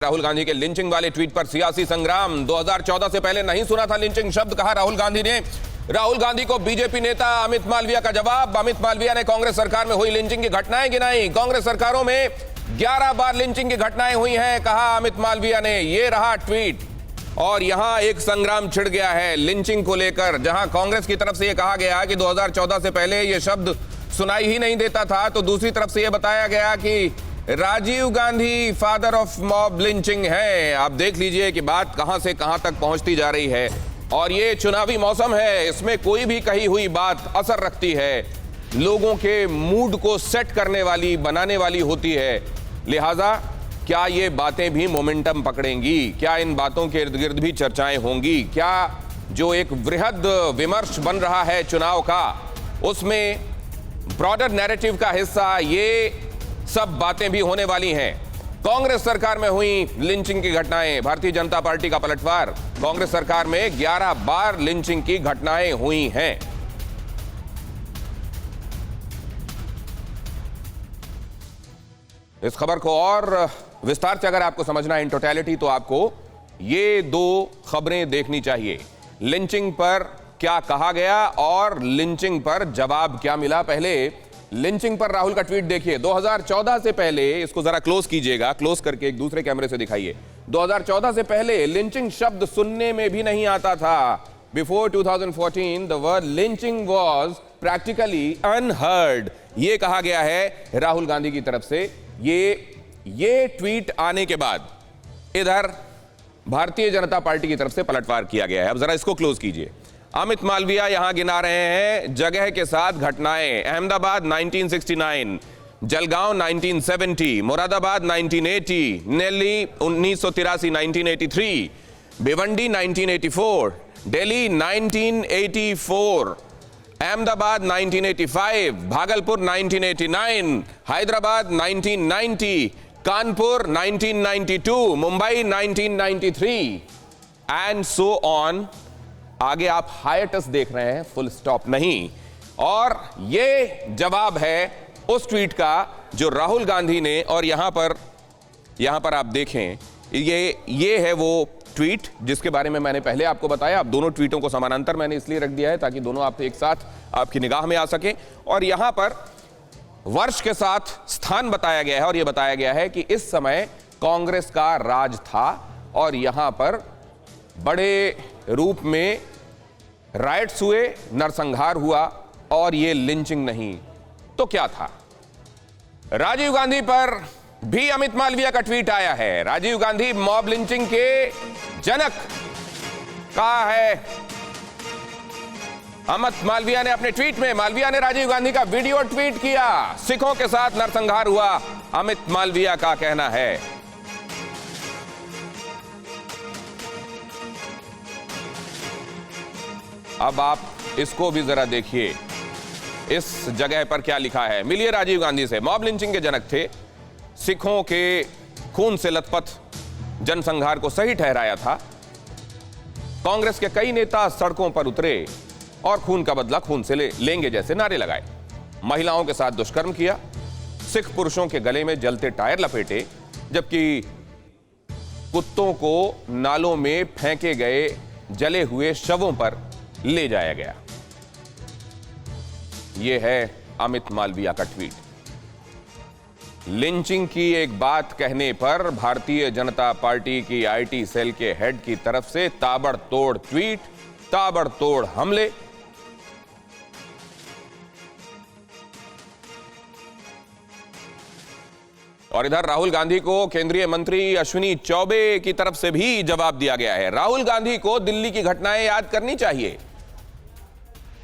राहुल गांधी के लिंचिंग वाले ट्वीट पर सियासी संग्राम। 2014 से पहले नहीं सुना था लिंचिंग शब्द, कहा राहुल गांधी ने। राहुल गांधी को बीजेपी नेता अमित मालविया का जवाब। अमित मालविया ने कांग्रेस सरकार में हुई लिंचिंग की घटनाएं गिनाई। कांग्रेस सरकारों में 11 बार लिंचिंग की घटनाएं हुई हैं, कहा अमित मालविया ने। ये रहा ट्वीट। और यहां एक संग्राम छिड़ गया है लिंचिंग को लेकर, जहां कांग्रेस की तरफ से यह कहा गया कि 2014 से पहले यह शब्द सुनाई ही नहीं देता था, तो दूसरी तरफ से यह बताया गया कि Rajiv Gandhi father of mob lynching है। आप देख लीजिए कि बात कहां से कहां तक पहुंचती जा रही है। और ये चुनावी मौसम है, इसमें कोई भी कही हुई बात असर रखती है, लोगों के मूड को सेट करने वाली, बनाने वाली होती है। लिहाजा क्या ये बातें भी मोमेंटम पकड़ेंगी? क्या इन बातों के इर्द गिर्द भी चर्चाएं होंगी? क्या जो एक वृहद विमर्श बन रहा है चुनाव का, उसमें ब्रॉडर नैरेटिव का हिस्सा ये सब बातें भी होने वाली हैं? कांग्रेस सरकार में हुई लिंचिंग की घटनाएं, भारतीय जनता पार्टी का पलटवार। कांग्रेस सरकार में 11 बार लिंचिंग की घटनाएं हुई हैं। इस खबर को और विस्तार से अगर आपको समझना है इन टोटलिटी, तो आपको ये दो खबरें देखनी चाहिए। लिंचिंग पर क्या कहा गया और लिंचिंग पर जवाब क्या मिला। पहले लिंचिंग पर राहुल का ट्वीट देखिए। 2014 से पहले, इसको जरा क्लोज कीजिएगा, क्लोज करके एक दूसरे कैमरे से दिखाइए। 2014 से पहले लिंचिंग शब्द सुनने में भी नहीं आता था। Before 2014 the word lynching was practically unheard, ये कहा गया है राहुल गांधी की तरफ से। ये ट्वीट आने के बाद इधर भारतीय जनता पार्टी की तरफ से पलटवार किया गया है। अब जरा इसको क्लोज कीजिए। अमित मालविया यहां गिना रहे हैं जगह के साथ घटनाएं। Ahmedabad 1969, Jalgaon 1970, Moradabad 1980, नेल्ली 1983 1983, Bhiwandi 1984, Delhi 1984, Ahmedabad 1985, Bhagalpur 1989, Hyderabad 1990, Kanpur 1992, Mumbai 1993 and so on. आगे आप हाइएटस देख रहे हैं, फुल स्टॉप नहीं। और ये जवाब है उस ट्वीट का जो राहुल गांधी ने, और यहां पर आप देखें, ये है वो ट्वीट जिसके बारे में मैंने पहले आपको बताया। अब दोनों ट्वीटों को समानांतर मैंने इसलिए रख दिया है ताकि दोनों आप एक साथ आपकी निगाह में आ सके। और यहां पर वर्ष के साथ स्थान बताया गया है, और यह बताया गया है कि इस समय कांग्रेस का राज था और यहां पर बड़े रूप में राइट्स हुए, नरसंहार हुआ, और ये लिंचिंग नहीं तो क्या था। राजीव गांधी पर भी अमित मालविया का ट्वीट आया है। राजीव गांधी मॉब लिंचिंग के जनक कहा है अमित मालविया ने अपने ट्वीट में। मालविया ने राजीव गांधी का वीडियो ट्वीट किया। सिखों के साथ नरसंहार हुआ, अमित मालविया का कहना है। अब आप इसको भी जरा देखिए, इस जगह पर क्या लिखा है। मिलिए राजीव गांधी से। मॉब लिंचिंग के जनक थे, सिखों के खून से लथपथ जनसंहार को सही ठहराया था। कांग्रेस के कई नेता सड़कों पर उतरे और खून का बदला खून से लेंगे जैसे नारे लगाए। महिलाओं के साथ दुष्कर्म किया, सिख पुरुषों के गले में जलते टायर लपेटे, जबकि कुत्तों को नालों में फेंके गए जले हुए शवों पर ले जाया गया। यह है अमित मालविया का ट्वीट। लिंचिंग की एक बात कहने पर भारतीय जनता पार्टी की आईटी सेल के हेड की तरफ से ताबड़तोड़ ट्वीट, ताबड़तोड़ हमले। और इधर राहुल गांधी को केंद्रीय मंत्री अश्विनी चौबे की तरफ से भी जवाब दिया गया है। राहुल गांधी को दिल्ली की घटनाएं याद करनी चाहिए।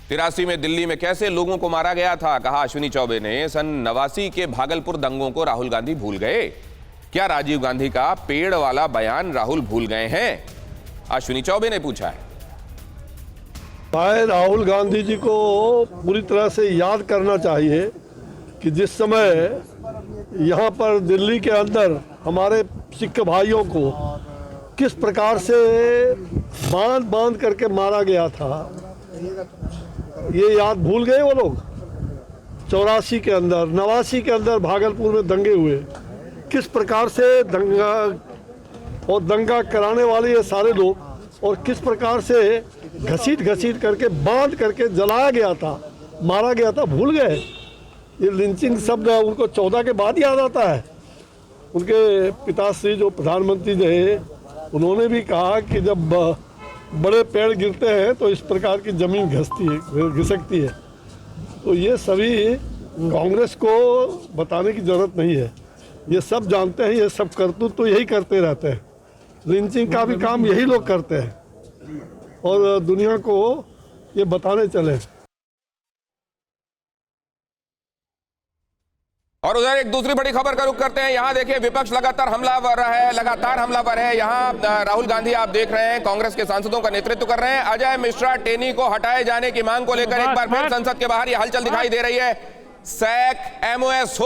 83 में दिल्ली में कैसे लोगों को मारा गया था, कहा अश्विनी चौबे ने। सन 89 के भागलपुर दंगों को राहुल गांधी भूल गए? क्या राजीव गांधी का पेड़ वाला बयान राहुल भूल गए हैं? अश्विनी चौबे ने पूछा है। राहुल गांधी जी को पूरी तरह से याद करना चाहिए कि जिस समय यहाँ पर दिल्ली के अंदर हमारे सिख भाइयों को किस प्रकार से बांध करके मारा गया था, ये याद भूल गए वो लोग। 84 के अंदर, 89 के अंदर भागलपुर में दंगे हुए, किस प्रकार से दंगा और दंगा कराने वाले ये सारे लोग, और किस प्रकार से घसीट घसीट करके बांध करके जलाया गया था, मारा गया था, भूल गए। ये लिंचिंग शब्द उनको 14 के बाद याद आता है। उनके पिताश्री जो प्रधानमंत्री रहे, उन्होंने भी कहा कि जब बड़े पेड़ गिरते हैं तो इस प्रकार की जमीन घिसकती है। तो ये सभी कांग्रेस को बताने की जरूरत नहीं है, ये सब जानते हैं। ये सब करतूत तो यही करते रहते हैं, लिंचिंग का भी काम यही लोग करते हैं और दुनिया को ये बताने चले। और उधर एक दूसरी बड़ी खबर का रुख करते हैं। यहां देखिए विपक्ष लगातार हमलावर है। यहां राहुल गांधी आप देख रहे हैं कांग्रेस के सांसदों का नेतृत्व कर रहे हैं। अजय मिश्रा टेनी को हटाए जाने की मांग को लेकर एक बार फिर संसद के बाहर यह हलचल दिखाई दे रही है। सैक एमओएस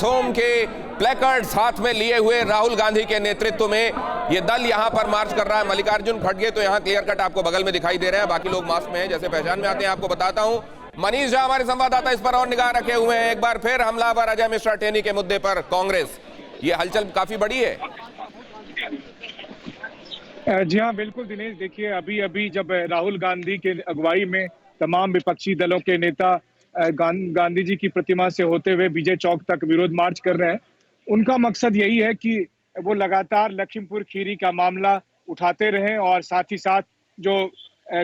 होम के प्लेकार्ड्स हाथ में लिए हुए राहुल गांधी के नेतृत्व में यह दल यहां पर मार्च कर रहा है। मल्लिकार्जुन खड़गे तो यहां क्लियर कट आपको बगल में दिखाई दे रहे हैं, बाकी लोग मास्क में हैं, जैसे पहचान में आते हैं। आपको बताता हूं मनीष झा हमारे संवाददाता इस पर और निगाह रखे हुए हैं। एक बार फिर हमलावर अजय मिश्रा टेनी के मुद्दे पर कांग्रेस, ये हलचल काफी बड़ी है। जी हाँ, बिल्कुल दिनेश। देखिए अभी जब राहुल गांधी के अगुवाई में तमाम विपक्षी दलों के नेता गांधी जी की प्रतिमा से होते हुए विजय चौक तक विरोध मार्च कर रहे हैं, उनका मकसद यही है कि वो लगातार लखीमपुर खीरी का मामला उठाते रहें और साथ ही साथ जो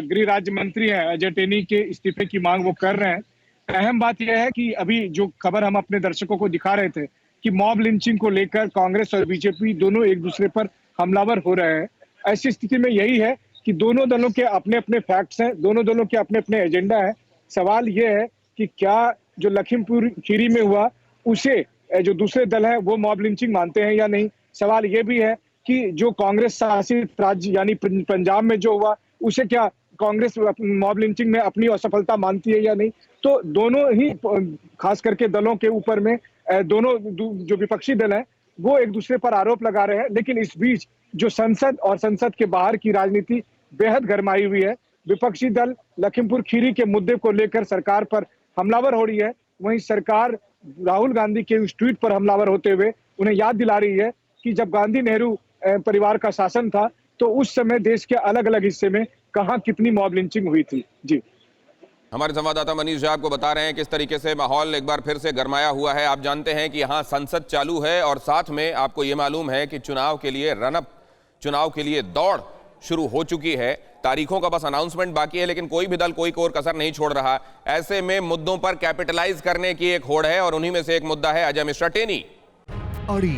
गृह राज्य मंत्री हैं अजय टेनी के इस्तीफे की मांग वो कर रहे हैं। अहम बात यह है कि अभी जो खबर हम अपने दर्शकों को दिखा रहे थे कि मॉब लिंचिंग को लेकर कांग्रेस और बीजेपी दोनों एक दूसरे पर हमलावर हो रहे हैं। ऐसी स्थिति में यही है कि दोनों दलों के अपने अपने फैक्ट्स हैं, दोनों दलों के अपने अपने एजेंडा है। सवाल यह है कि क्या जो लखीमपुर खीरी में हुआ उसे जो दूसरे दल है वो मॉब लिंचिंग मानते हैं या नहीं। सवाल यह भी है कि जो कांग्रेस शासित राज्य यानी पंजाब में जो हुआ उसे क्या कांग्रेस मॉब लिंचिंग में अपनी असफलता मानती है या नहीं। तो दोनों ही खास करके दलों के ऊपर में दोनों जो विपक्षी दल हैं वो एक दूसरे पर आरोप लगा रहे हैं। लेकिन इस बीच जो संसद और संसद के बाहर की राजनीति बेहद गरमाई हुई है। विपक्षी दल लखीमपुर खीरी के मुद्दे को लेकर सरकार पर हमलावर हो रही है, वहीं सरकार राहुल गांधी के उस ट्वीट पर हमलावर होते हुए उन्हें याद दिला रही है कि जब गांधी नेहरू परिवार का शासन था तो उस समय देश के अलग अलग हिस्से में कहां कितनी मॉब लिंचिंग हुई थी। जी, हमारे संवाददाता मनीष झा आपको बता रहे हैं किस तरीके से माहौल एक बार फिर से गरमाया हुआ है। आप जानते हैं कि यहाँ संसद चालू है और साथ में आपको ये मालूम है कि चुनाव के लिए रनअप, चुनाव के लिए दौड़ शुरू हो चुकी है। तारीखों का बस अनाउंसमेंट बाकी है, लेकिन कोई भी दल कोई कोर कसर नहीं छोड़ रहा। ऐसे में मुद्दों पर कैपिटलाइज करने की एक होड़ है और उन्हीं में से एक मुद्दा है अजय मिश्रा टेनी। अड़ी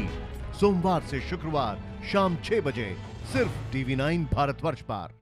सोमवार से शुक्रवार शाम 6 बजे सिर्फ TV9 भारतवर्ष पर।